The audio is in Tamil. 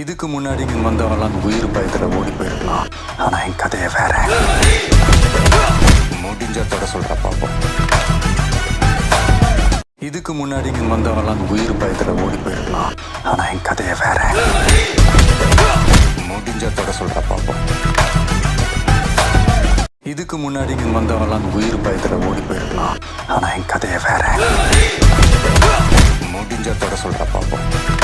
இதுக்கு முன்னாடி இங்க வந்தவங்களாம் உயிர் பயத்தில் ஓடி போயிருக்கலாம். ஆனா என் கதையை வேற. முடிஞ்ச தொட சொல்ற பாப்போம். இதுக்கு முன்னாடி இங்க வந்தவங்களாம் உயிர் பயத்தில் ஓடி போயிருக்கலாம். ஆனா என் கதையை வேற. முடிஞ்ச தொட சொல்ற பாப்போம். இதுக்கு முன்னாடி இங்க வந்தவங்களாம் உயிர் பயத்தில் ஓடி போயிருக்கலாம். ஆனா என் கதையை வேற. முடிஞ்ச தொட சொல்ற பாப்போம்.